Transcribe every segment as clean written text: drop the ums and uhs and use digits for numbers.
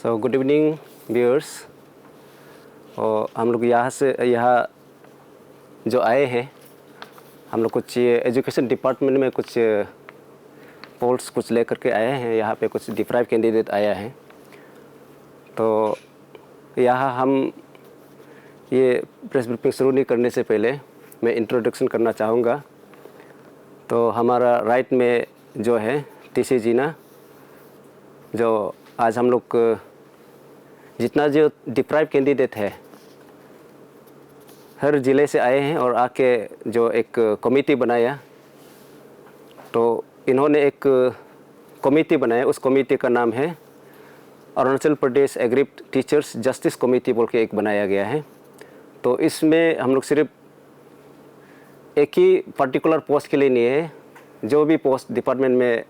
Good evening viewers. और हम लोग यहाँ जो आए हैं, हम लोग कुछ एजुकेशन डिपार्टमेंट में कुछ पोल्स कुछ लेकर के आए हैं। यहाँ पे कुछ डिप्राइव कैंडिडेट आया है, तो यहाँ हम ये प्रेस ब्रीफिंग शुरू नहीं करने से पहले मैं इंट्रोडक्शन करना चाहूँगा। तो हमारा राइट में जो है टीसी जीना, जो आज हम लोग जितना जो डिप्राइव कैंडिडेट है हर ज़िले से आए हैं और आके जो एक कमेटी बनाया, तो इन्होंने एक कमेटी बनाया। उस कमेटी का नाम है Arunachal Pradesh agreed teachers justice committee बोल के एक बनाया गया है। तो इसमें हम लोग सिर्फ एक ही पर्टिकुलर पोस्ट के लिए नहीं है, जो भी पोस्ट डिपार्टमेंट में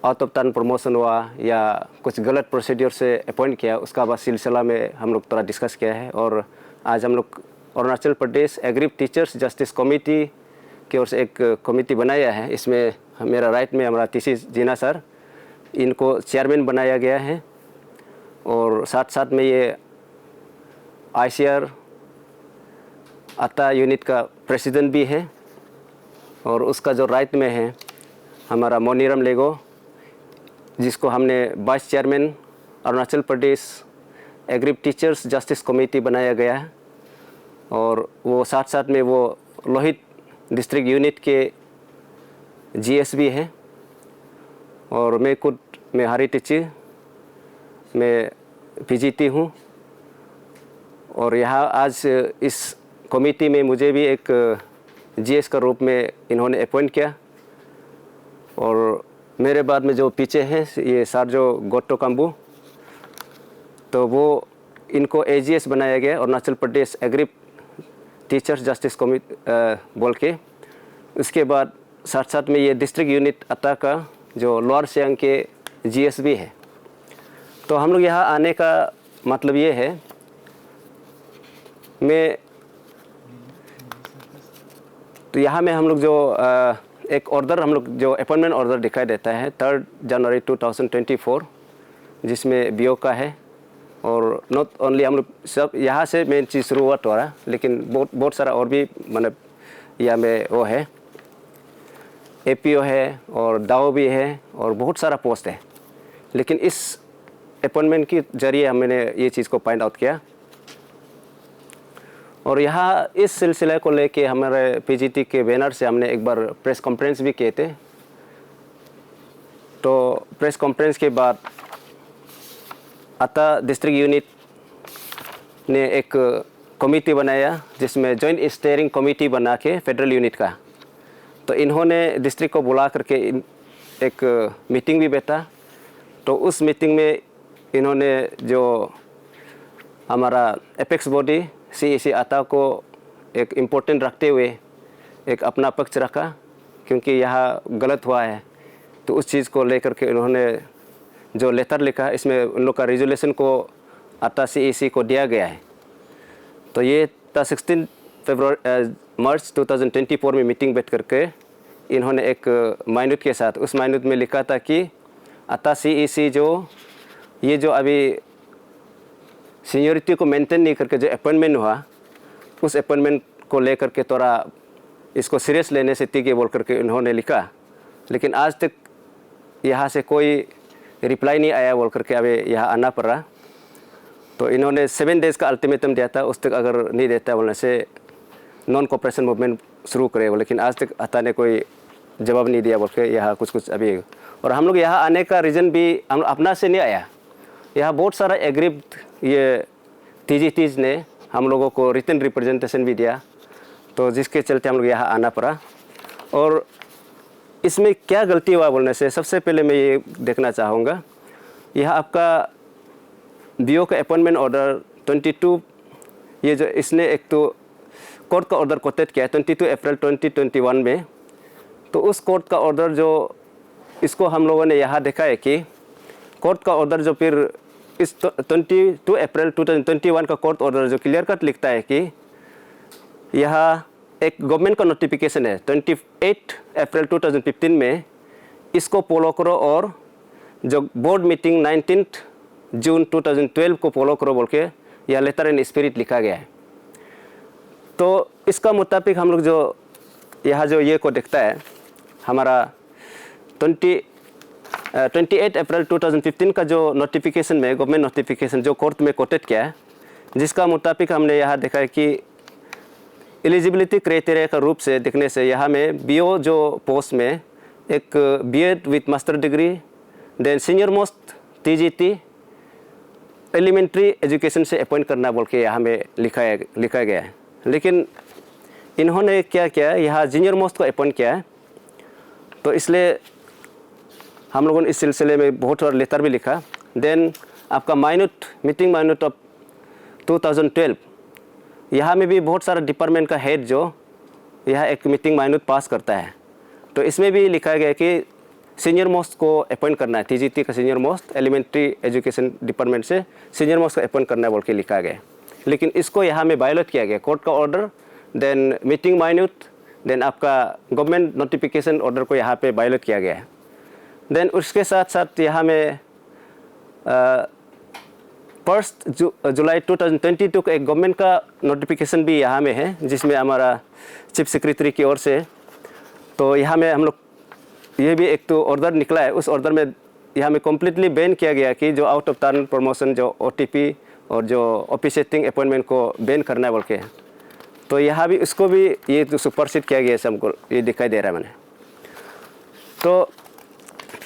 आउट ऑफ टर्न प्रमोशन हुआ या कुछ गलत प्रोसीड्यूर से अपॉइंट किया, उसका बाद सिलसिला में हम लोग थोड़ा डिस्कस किया है। और आज हम लोग Arunachal Pradesh agreed teachers justice committee की ओर से एक कमेटी बनाया है। इसमें मेरा राइट में हमारा टीसी जीना सर, इनको चेयरमैन बनाया गया है। और साथ साथ में ये ICR अता यूनिट का प्रेसिडेंट भी है। और उसका जो राइट में है हमारा मोनीराम लेगो, जिसको हमने vice chairman Arunachal Pradesh agreed teachers justice committee बनाया गया है। और वो साथ साथ में वो लोहित डिस्ट्रिक्ट यूनिट के GS भी है। और मैं हरी टीची, मैं PGT हूँ। और यहाँ आज इस कमेटी में मुझे भी एक GS का रूप में इन्होंने अपॉइंट किया। और मेरे बाद में जो पीछे हैं ये सार्जो गोट्टो काम्बू, तो वो इनको AGS बनाया गया Arunachal Pradesh agreed teachers justice committee बोल के। उसके बाद साथ साथ में ये डिस्ट्रिक्ट यूनिट अता का जो लोअर सियांग के GS भी है। तो हम लोग यहाँ आने का मतलब ये है, तो यहाँ में हम लोग जो एक ऑर्डर, हम लोग जो अपॉइंटमेंट ऑर्डर दिखाई देता है 3 जनवरी 2024, जिसमें BO का है। और नॉट ओनली हम लोग सब यहाँ से मेन चीज़ शुरुआत हो रहा है, लेकिन बहुत सारा और भी मतलब यहाँ में वो है, APO है और DAO भी है और बहुत सारा पोस्ट है। लेकिन इस अपॉइंटमेंट के जरिए हमने ये चीज़ को पॉइंट आउट किया। और यहाँ इस सिलसिले को लेके हमारे PGT के बैनर से हमने एक बार प्रेस कॉन्फ्रेंस भी किए थे। तो प्रेस कॉन्फ्रेंस के बाद अता डिस्ट्रिक्ट यूनिट ने एक कमेटी बनाया, जिसमें जॉइंट स्टीयरिंग कमेटी बना के फेडरल यूनिट का। तो इन्होंने डिस्ट्रिक्ट को बुला करके एक मीटिंग भी बैठा। तो उस मीटिंग में इन्होंने जो हमारा एपेक्स बॉडी CEC अता को एक इम्पोर्टेंट रखते हुए एक अपना पक्ष रखा, क्योंकि यहाँ गलत हुआ है। तो उस चीज़ को लेकर के इन्होंने जो लेटर लिखा, इसमें उन लोग का रेजोल्यूशन को अता CEC को दिया गया है। तो ये 16 मार्च 2024 में मीटिंग बैठ करके इन्होंने एक माइनूट के साथ, उस माइनूट में लिखा था कि अता CEC ये जो अभी सीनियरिटी को मेंटेन नहीं करके जो अपॉइंटमेंट हुआ, उस अपॉइंटमेंट को लेकर के थोड़ा इसको सीरियस लेने से तीखे बोल करके इन्होंने लिखा। लेकिन आज तक यहाँ से कोई रिप्लाई नहीं आया बोल करके अभी यहाँ आना पड़ रहा। तो इन्होंने 7 डेज़ का अल्टीमेटम दिया था, उस तक अगर नहीं देता बोलने से नॉन कोऑपरेशन मूवमेंट शुरू करे। लेकिन आज तक अता ने कोई जवाब नहीं दिया बोल के यहाँ कुछ अभी। और हम लोग यहाँ आने का रीज़न भी हम अपना से नहीं आया, यहाँ बहुत सारा एग्रीड ये TGTs ने हम लोगों को रिटन रिप्रेजेंटेशन भी दिया, तो जिसके चलते हम लोग यहाँ आना पड़ा। और इसमें क्या गलती हुआ बोलने से सबसे पहले मैं ये देखना चाहूँगा, यह आपका BO का अपॉइंटमेंट ऑर्डर 22, ये जो इसने एक तो कोर्ट का ऑर्डर कोटेट किया 22 अप्रैल 2021 में। तो उस कोर्ट का ऑर्डर जो इसको हम लोगों ने यहाँ देखा है कि कोर्ट का ऑर्डर जो फिर इस 22 अप्रैल 2021 का कोर्ट ऑर्डर जो क्लियर कट लिखता है कि यहाँ एक गवर्नमेंट का नोटिफिकेशन है 28 अप्रैल 2015 में, इसको फॉलो करो। और जो बोर्ड मीटिंग 19 जून 2012 को फॉलो करो बोल के यह लेटर एंड स्पिरिट लिखा गया है। तो इसका मुताबिक हम लोग जो यहाँ जो ये को देखता है, हमारा 28 अप्रैल 2015 का जो नोटिफिकेशन में, गवर्नमेंट नोटिफिकेशन जो कोर्ट में कोटेड किया है, जिसका मुताबिक हमने यहाँ देखा है कि एलिजिबिलिटी क्राइटेरिया का रूप से देखने से यहाँ में बीओ जो पोस्ट में एक B Ed with master degree, then senior most TGT elementary education से अपॉइंट करना बोल के यहाँ में लिखा गया है। लेकिन इन्होंने क्या किया, यहाँ जूनियर मोस्ट को अपॉइंट किया है। तो इसलिए हम लोगों ने इस सिलसिले में बहुत सारा लेटर भी लिखा। देन आपका मीटिंग माइन्यूट ऑफ 2012, यहाँ में भी बहुत सारा डिपार्टमेंट का हेड जो यह एक मीटिंग माइन्यूट पास करता है। तो इसमें भी लिखा गया कि सीनियर मोस्ट को अपॉइंट करना है, टीजीटी का senior most elementary education department से सीनियर मोस्ट को अपॉइंट करना है बोल के लिखा गया। लेकिन इसको यहाँ में वायलेट किया गया, कोर्ट का order, then meeting minute, then आपका गवर्नमेंट नोटिफिकेशन ऑर्डर को यहाँ पे वायलेट किया गया है। देन उसके साथ साथ यहाँ में 1 जुलाई 2022 को एक गवर्नमेंट का नोटिफिकेशन भी यहाँ में है, जिसमें हमारा चीफ सेक्रेटरी की ओर से। तो यहाँ में हम लोग ये भी एक तो ऑर्डर निकला है, उस ऑर्डर में यहाँ में कम्प्लीटली बैन किया गया कि जो आउट ऑफ टर्न प्रमोशन, जो ओटीपी और जो ऑफिशिएटिंग अपॉइंटमेंट को बैन करना है बोल के। तो यहाँ भी उसको भी ये तो सुपरसीड किया गया है, हमको ये दिखाई दे रहा है मैंने। तो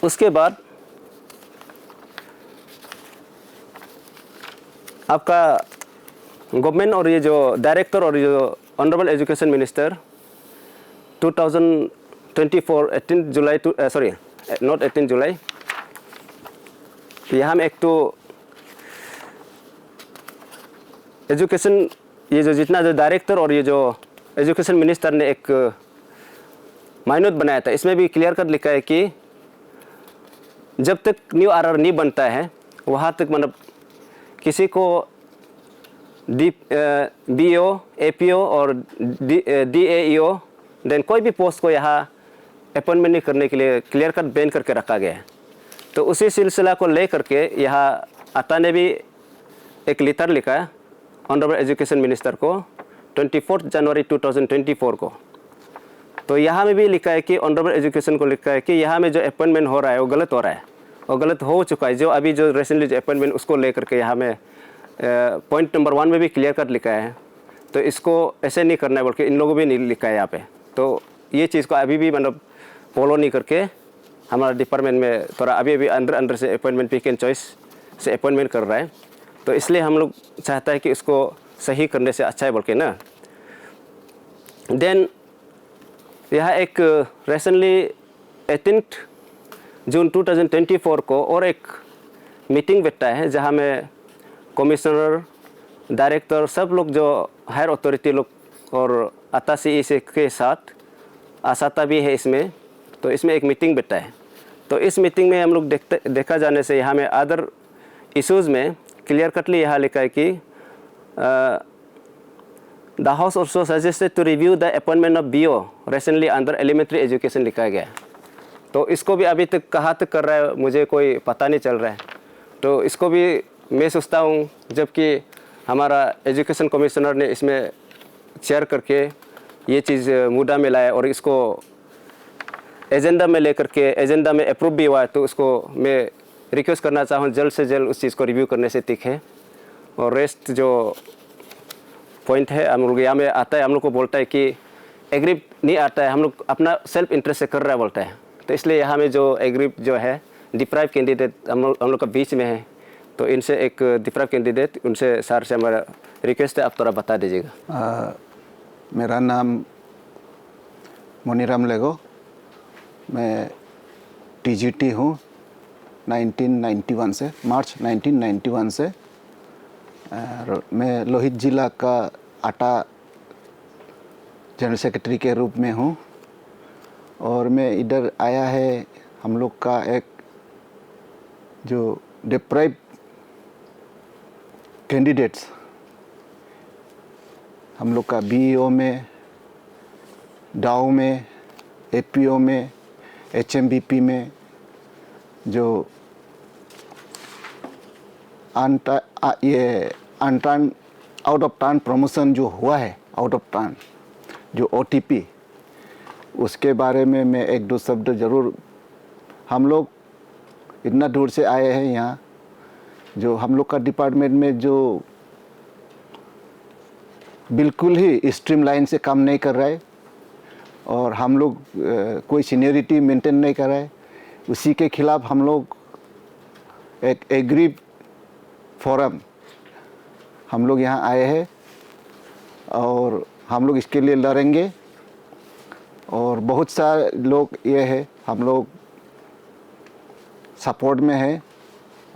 उसके बाद आपका गवर्नमेंट और ये जो डायरेक्टर और ये जो honourable education minister 2024 18 July sorry not 18 जुलाई, यहाँ में एक तो एजुकेशन ये जो जितना जो डायरेक्टर और ये जो एजुकेशन मिनिस्टर ने एक माइन्यूट बनाया था, इसमें भी क्लियर कट लिखा है कि जब तक न्यू आरआर नहीं बनता है वहाँ तक मतलब किसी को बीओ, एपीओ और डीएईओ देन कोई भी पोस्ट को यहाँ अपॉइंटमेंट नहीं करने के लिए क्लियर कट बैन करके रखा गया है। तो उसी सिलसिला को ले करके यहाँ आता ने भी एक लेटर लिखा है ऑनरेबल एजुकेशन मिनिस्टर को 24 जनवरी 2024 को। तो यहाँ में भी लिखा है कि ऑनरेबल एजुकेशन को लिखा है कि यहाँ में जो अपॉइंटमेंट हो रहा है वो गलत हो रहा है, वो गलत हो चुका है। जो अभी जो रिसेंटली जो अपॉइंटमेंट उसको लेकर के यहाँ में पॉइंट नंबर 1 में भी क्लियर कट लिखा है। तो इसको ऐसे नहीं करना है बल्कि इन लोगों भी नहीं लिखा है यहाँ पे। तो ये चीज़ को अभी भी मतलब फॉलो नहीं करके हमारा डिपार्टमेंट में थोड़ा अभी अंदर से अपॉइंटमेंट पिक एंड चॉइस से अपॉइंटमेंट कर रहा है। तो इसलिए हम लोग चाहता है कि इसको सही करने से अच्छा है बोल के ना। देन यह एक रिसेंटली 18 जून 2024 को और एक मीटिंग बैठा है, जहाँ में कमिश्नर, डायरेक्टर सब लोग जो हायर अथॉरिटी लोग और आता सी से के साथ आसाता भी है इसमें। तो इसमें एक मीटिंग बैठा है। तो इस मीटिंग में हम लोग देखा जाने से यहाँ में अदर इश्यूज़ में क्लियर कटली यहाँ लिखा है कि the house also suggested to review the appointment of BO recently under elementary education लिखा गया है। तो इसको भी अभी तक कहाँ तक कर रहा है मुझे कोई पता नहीं चल रहा है। तो इसको भी मैं सोचता हूँ, जबकि हमारा एजुकेशन कमिश्नर ने इसमें चेयर करके ये चीज़ मुद्दा में लाया और इसको एजेंडा में लेकर के एजेंडा में अप्रूव भी हुआ है। तो उसको मैं रिक्वेस्ट करना चाहूँ जल्द से जल्द उस चीज़ को रिव्यू करने से तीखे। और रेस्ट जो पॉइंट है हम लोग यहाँ में आता है, हम लोग को बोलता है कि एग्री नहीं आता है, हम लोग अपना सेल्फ इंटरेस्ट से कर रहा है बोलता है। तो इसलिए यहाँ में जो एग्री जो है डिप्राइव कैंडिडेट हम लोग का बीच में है। तो इनसे एक डिप्राइव कैंडिडेट, उनसे सर से हमारा रिक्वेस्ट है, आप थोड़ा बता दीजिएगा। मेरा नाम मोनीराम लेगो, मैं टीजीटी हूँ 1991 से, मार्च 1991 से। और मैं लोहित जिला का आटा जनरल सेक्रेटरी के रूप में हूँ। और मैं इधर आया है हम लोग का एक जो डिप्राइव कैंडिडेट्स हम लोग का बीईओ में, डाओ में, एपीओ में, एचएमबीपी में जो ये unturned out of turn promotion जो हुआ है, आउट ऑफ टर्न जो OTP, उसके बारे में मैं एक दो शब्द ज़रूर। हम लोग इतना दूर से आए हैं यहाँ, जो हम लोग का डिपार्टमेंट में जो बिल्कुल ही स्ट्रीमलाइन से काम नहीं कर रहा है और हम लोग कोई सीनियरिटी मेंटेन नहीं कर रहा है, उसी के खिलाफ हम लोग एक एग्री फोरम हम लोग यहाँ आए हैं और हम लोग इसके लिए लड़ेंगे। और बहुत सारे लोग ये है, हम लोग सपोर्ट में है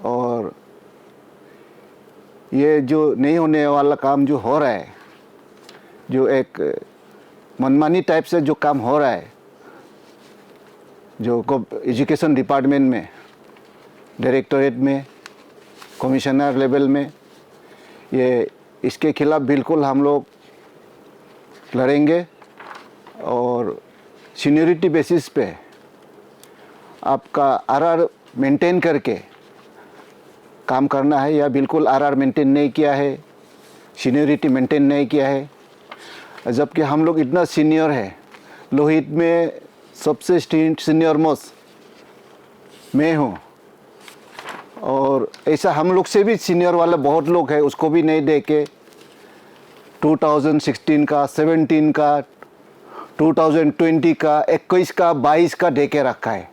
और ये जो नहीं होने वाला काम जो हो रहा है, जो एक मनमानी टाइप से जो काम हो रहा है, जो एजुकेशन डिपार्टमेंट में, डायरेक्टोरेट में, कमिश्नर लेवल में, ये इसके खिलाफ बिल्कुल हम लोग लड़ेंगे। और सीनियरिटी बेसिस पे आपका RR मेंटेन करके काम करना है, या बिल्कुल RR मेंटेन नहीं किया है, सीनियरिटी मेंटेन नहीं किया है, जबकि हम लोग इतना सीनियर है। लोहित में सबसे सीनियर मोस्ट मैं हूँ और ऐसा हम लोग से भी सीनियर वाले बहुत लोग हैं, उसको भी नहीं दे के 2016 का, 17 का, 2020 का, 21 का, 22 का दे के रखा है।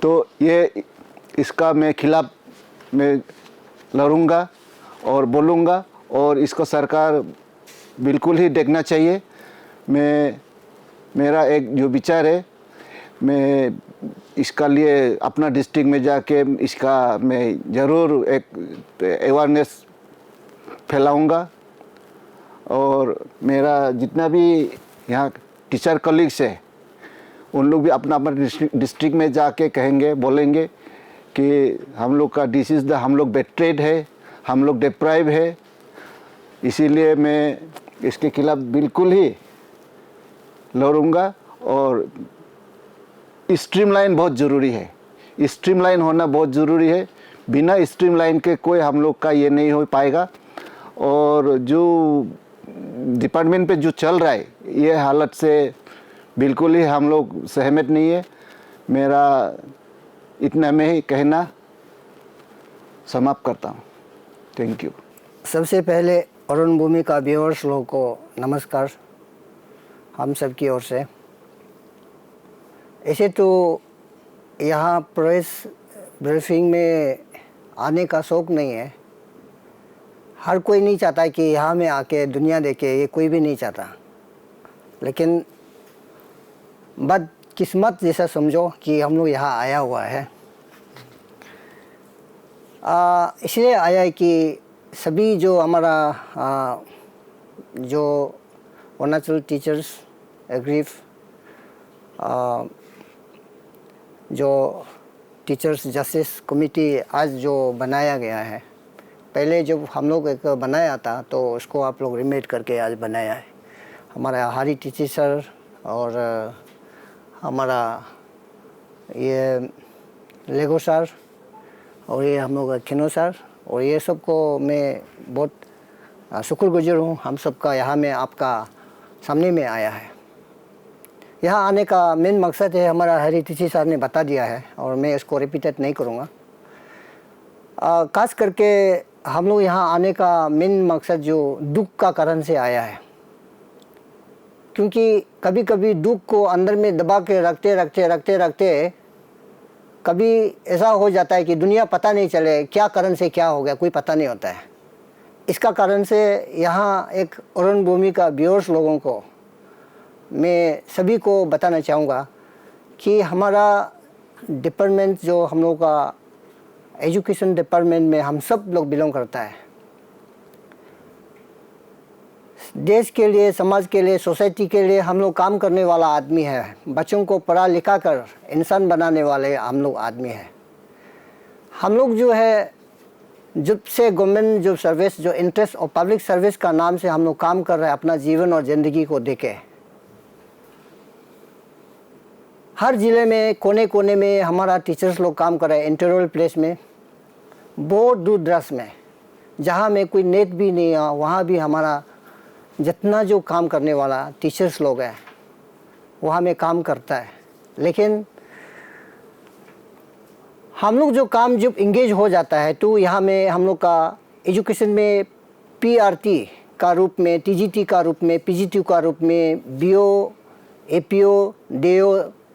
तो ये इसका मैं खिलाफ मैं लड़ूंगा और बोलूँगा और इसको सरकार बिल्कुल ही देखना चाहिए। मेरा एक जो विचार है, मैं इसका लिए अपना डिस्ट्रिक्ट में जाके इसका मैं ज़रूर एक अवेयरनेस फैलाऊंगा और मेरा जितना भी यहाँ टीचर कलीग्स है उन लोग भी अपना अपना डिस्ट्रिक्ट में जाके कहेंगे, बोलेंगे कि हम लोग का डिसीज़ हम लोग बेट्रेड है, हम लोग डिप्राइव है। इसीलिए मैं इसके खिलाफ बिल्कुल ही लड़ूंगा और स्ट्रीमलाइन बहुत ज़रूरी है, स्ट्रीमलाइन होना बहुत ज़रूरी है। बिना स्ट्रीमलाइन के कोई हम लोग का ये नहीं हो पाएगा। और जो डिपार्टमेंट पे जो चल रहा है, ये हालत से बिल्कुल ही हम लोग सहमत नहीं है। मेरा इतना में ही कहना समाप्त करता हूँ। Thank you. सबसे पहले अरुण भूमि का व्यूअर्स लोगों को नमस्कार हम सब की ओर से। ऐसे तो यहाँ प्रेस ब्रीफिंग में आने का शौक़ नहीं है, हर कोई नहीं चाहता कि यहाँ में आके दुनिया देखे, ये कोई भी नहीं चाहता। लेकिन बदकिस्मत जैसा समझो कि हम लोग यहाँ आया हुआ है। इसलिए आया है कि सभी जो हमारा जो अरुणाचल टीचर्स एग्रीफ जो टीचर्स जस्टिस कमेटी आज जो बनाया गया है, पहले जब हम लोग एक बनाया था तो उसको आप लोग रिमेट करके आज बनाया है। हमारा हारी टीचर सर और हमारा ये लेगो सर और ये हम लोग खिनो सर और ये सबको मैं बहुत शुक्रगुजार हूँ। हम सबका यहाँ में आपका सामने में आया है। यहाँ आने का मेन मकसद है, हमारा हरी टीचर सर ने बता दिया है और मैं इसको रिपीटेड नहीं करूँगा। खास करके हम लोग यहाँ आने का मेन मकसद जो दुख का कारण से आया है, क्योंकि कभी कभी दुख को अंदर में दबा के रखते कभी ऐसा हो जाता है कि दुनिया पता नहीं चले क्या कारण से क्या हो गया, कोई पता नहीं होता है। इसका कारण से यहाँ एक अरुण भूमि का व्यूअर्स लोगों को मैं सभी को बताना चाहूँगा कि हमारा डिपार्टमेंट जो हम लोग का एजुकेशन डिपार्टमेंट में हम सब लोग बिलोंग करता है। देश के लिए, समाज के लिए, सोसाइटी के लिए हम लोग काम करने वाला आदमी है। बच्चों को पढ़ा लिखा कर इंसान बनाने वाले हम लोग आदमी हैं। हम लोग जो है जब से गवर्नमेंट जो सर्विस, जो इंटरेस्ट और पब्लिक सर्विस का नाम से हम लोग काम कर रहे हैं, अपना जीवन और ज़िंदगी को देके हर ज़िले में कोने कोने में हमारा टीचर्स लोग काम कर रहे हैं। इंटरवल प्लेस में बहुत दूर दराज में, जहाँ में कोई नेट भी नहीं है, वहाँ भी हमारा जितना जो काम करने वाला टीचर्स लोग हैं वहाँ में काम करता है। लेकिन हम लोग जो काम जब इंगेज हो जाता है तो यहाँ में हम लोग का एजुकेशन में PRT का रूप में, TGT का रूप में, PGT का रूप में, BO, APO, DO,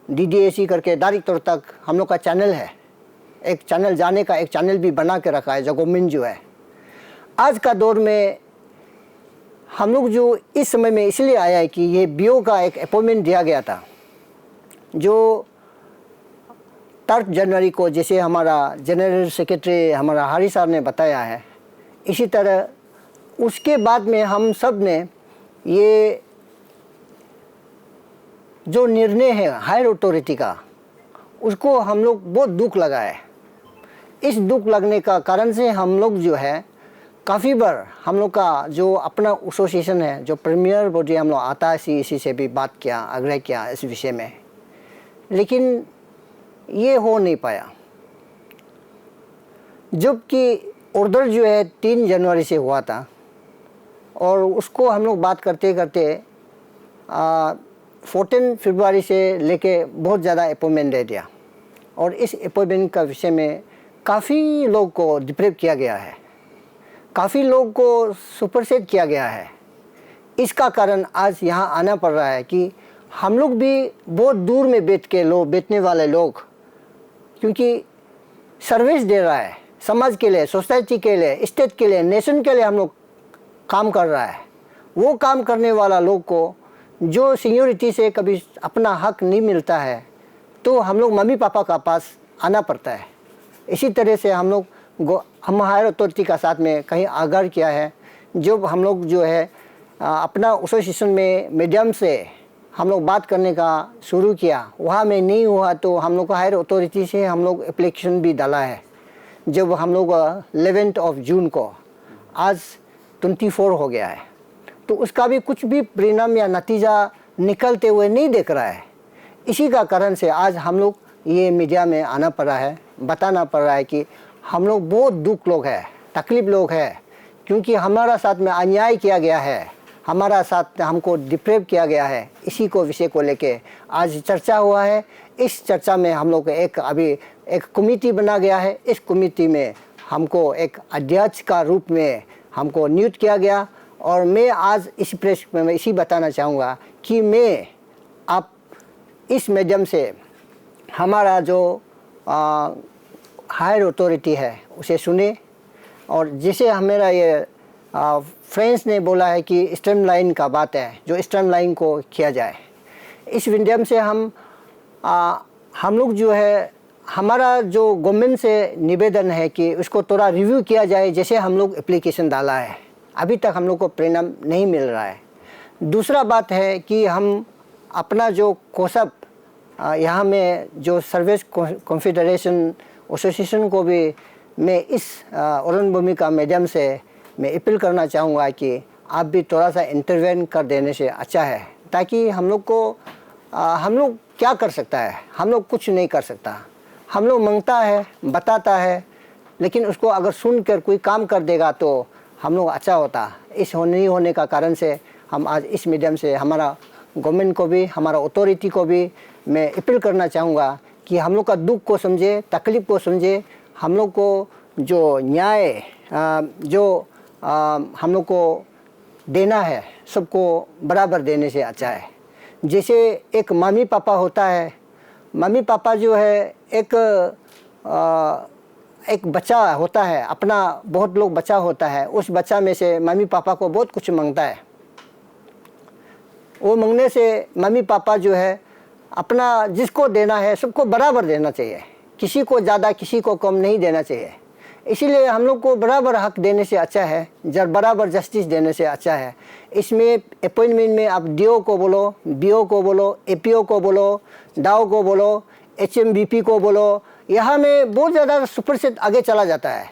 DDAC करके डायरेक्ट तौर तक हम लोग का चैनल है। एक चैनल जाने का एक चैनल भी बना के रखा है जो गवर्नमेंट जो है। आज का दौर में हम लोग जो इस समय में इसलिए आया है कि ये BO का एक अपॉइंटमेंट दिया गया था जो 3 जनवरी को, जैसे हमारा जनरल सेक्रेटरी हमारा हारी साहब ने बताया है, इसी तरह उसके बाद में हम सब ने ये जो निर्णय है हायर अथॉरिटी का, उसको हम लोग बहुत दुख लगा है। इस दुख लगने का कारण से हम लोग जो है काफ़ी बार हम लोग का जो अपना एसोसिएशन है, जो प्रीमियर बॉडी हम लोग आता है, CEC से भी बात किया, आग्रह किया इस विषय में, लेकिन ये हो नहीं पाया। जबकि ऑर्डर जो है 3 जनवरी से हुआ था और उसको हम लोग बात करते करते 14 फरवरी से लेके बहुत ज़्यादा अपॉइंटमेंट दे दिया और इस अपॉइंटमेंट का विषय में काफ़ी लोग को डिप्रेव किया गया है, काफ़ी लोग को सुपरसेट किया गया है। इसका कारण आज यहाँ आना पड़ रहा है कि हम लोग भी बहुत दूर में बैठने वाले लोग, क्योंकि सर्विस दे रहा है समाज के लिए, सोसाइटी के लिए, स्टेट के लिए, नेशन के लिए हम लोग काम कर रहा है। वो काम करने वाला लोग को जो सीनियरिटी से कभी अपना हक नहीं मिलता है तो हम लोग मम्मी पापा का पास आना पड़ता है। इसी तरह से हम हायर अथॉरिटी का साथ में कहीं आग्रह किया है। जब हम लोग जो है अपना एसोसिएशन में मीडियम से हम लोग बात करने का शुरू किया, वहाँ में नहीं हुआ तो हम लोग को हायर अथॉरिटी से हम लोग एप्लीकेशन भी डाला है। जब हम लोग 11 जून को, आज 24 हो गया है, तो उसका भी कुछ भी परिणाम या नतीजा निकलते हुए नहीं दिख रहा है। इसी का कारण से आज हम लोग ये मीडिया में आना पड़ा है, बताना पड़ रहा है कि हम लोग बहुत दुख लोग हैं, तकलीफ लोग हैं, क्योंकि हमारा साथ में अन्याय किया गया है, हमारा साथ हमको डिप्रेव किया गया है। इसी को विषय को लेके आज चर्चा हुआ है। इस चर्चा में हम लोग अभी एक कमेटी बना गया है। इस कमेटी में हमको एक अध्यक्ष का रूप में हमको नियुक्त किया गया और मैं आज इस प्रेस में इसी बताना चाहूँगा कि मैं आप इस माध्यम से हमारा जो हायर अथॉरिटी है उसे सुने और जैसे हमारा ये फ्रेंड्स ने बोला है कि स्ट्रीमलाइन का बात है, जो स्ट्रीमलाइन को किया जाए। इस माध्यम से हम लोग जो है, हमारा जो गवर्नमेंट से निवेदन है कि उसको थोड़ा रिव्यू किया जाए। जैसे हम लोग एप्लीकेशन डाला है, अभी तक हम लोग को परिणाम नहीं मिल रहा है। दूसरा बात है कि हम अपना जो कोसप यहाँ में जो सर्विस कॉन्फेडरेशन एसोसिएशन को भी मैं इस अरुण भूमि का माध्यम से मैं अपील करना चाहूँगा कि आप भी थोड़ा सा इंटरवेन कर देने से अच्छा है, ताकि हम लोग को हम लोग क्या कर सकता है, हम लोग कुछ नहीं कर सकता। हम लोग मांगता है, बताता है, लेकिन उसको अगर सुनकर कोई काम कर देगा तो हम लोग अच्छा होता। इस नहीं होने का कारण से हम आज इस मीडियम से हमारा गवर्नमेंट को भी, हमारा अथॉरिटी को भी मैं अपील करना चाहूँगा कि हम लोग का दुख को समझे, तकलीफ़ को समझे, हम लोग को जो न्याय जो हम लोग को देना है सबको बराबर देने से अच्छा है। जैसे एक मम्मी पापा होता है, मम्मी पापा जो है एक बच्चा होता है, अपना बहुत लोग बच्चा होता है, उस बच्चा में से मम्मी पापा को बहुत कुछ मांगता है। वो मांगने से मम्मी पापा जो है अपना जिसको देना है सबको बराबर देना चाहिए, किसी को ज़्यादा किसी को कम नहीं देना चाहिए। इसीलिए हम लोग को बराबर हक देने से अच्छा है, बराबर जस्टिस देने से अच्छा है। इसमें अपॉइंटमेंट में आप DO को बोलो, BO को बोलो, APO को बोलो, DAO को बोलो, HMVP को बोलो, यहाँ में बहुत ज़्यादा सुपरसेट आगे चला जाता है,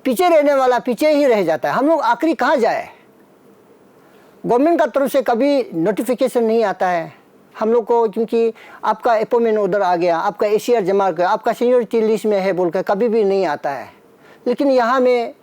पीछे रहने वाला पीछे ही रह जाता है। हम लोग आखिरी कहाँ जाए? गवर्नमेंट का तरफ से कभी नोटिफिकेशन नहीं आता है हम लोग को, क्योंकि आपका अपॉइंटमेंट ऑर्डर आ गया, आपका ACR जमा कर, आपका सीनियरिटी लिस्ट में है बोलकर कभी भी नहीं आता है। लेकिन यहाँ में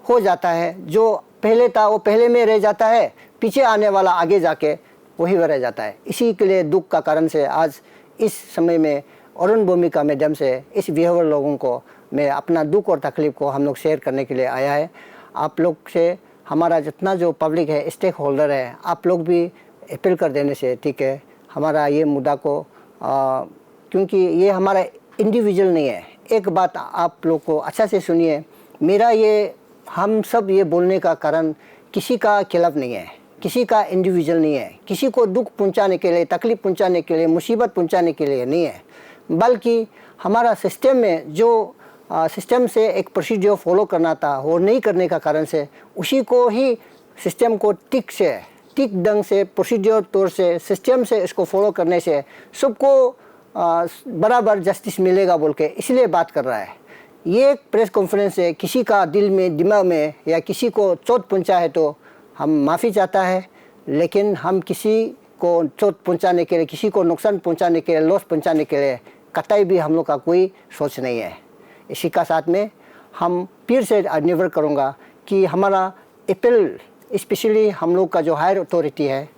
हो जाता है, जो पहले था वो पहले में रह जाता है, पीछे आने वाला आगे जाके वही रह जाता है। इसी के लिए दुख का कारण से आज इस समय में अरुण भूमिका मैडम से इस व्यूअर लोगों को मैं अपना दुख और तकलीफ को हम लोग शेयर करने के लिए आया है। आप लोग से हमारा जितना जो पब्लिक है, स्टेक होल्डर है, आप लोग भी अपील कर देने से ठीक है हमारा ये मुद्दा को, क्योंकि ये हमारा इंडिविजुअल नहीं है। एक बात आप लोग को अच्छा से सुनिए, मेरा ये हम सब ये बोलने का कारण किसी का खिलाफ नहीं है, किसी का इंडिविजुअल नहीं है, किसी को दुख पहुंचाने के लिए, तकलीफ पहुंचाने के लिए, मुसीबत पहुंचाने के लिए नहीं है, बल्कि हमारा सिस्टम में जो सिस्टम से एक प्रोसीजर फॉलो करना था वो नहीं करने का कारण से उसी को ही सिस्टम को ठीक ढंग से प्रोसीजर तौर से सिस्टम से इसको फॉलो करने से सबको बराबर जस्टिस मिलेगा बोल के इसलिए बात कर रहा है। ये एक प्रेस कॉन्फ्रेंस है, किसी का दिल में दिमाग में या किसी को चोट पहुंचा है तो हम माफ़ी चाहता है, लेकिन हम किसी को चोट पहुंचाने के लिए, किसी को नुकसान पहुंचाने के लिए, लॉस पहुंचाने के लिए कतई भी हम लोग का कोई सोच नहीं है। इसी का साथ में हम फिर से निर्भर करूँगा कि हमारा अपील स्पेशली हम लोग का जो हायर अथॉरिटी है,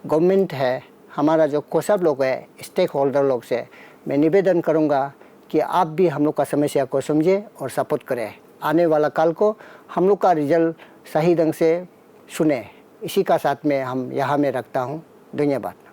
गवर्नमेंट है, हमारा जो कोसब लोग है, स्टेक होल्डर लोग से मैं निवेदन करूँगा कि आप भी हम लोग का समस्या को समझे और सपोर्ट करें। आने वाला काल को हम लोग का रिजल्ट सही ढंग से सुने। इसी का साथ में हम यहाँ में रखता हूँ। धन्यवाद।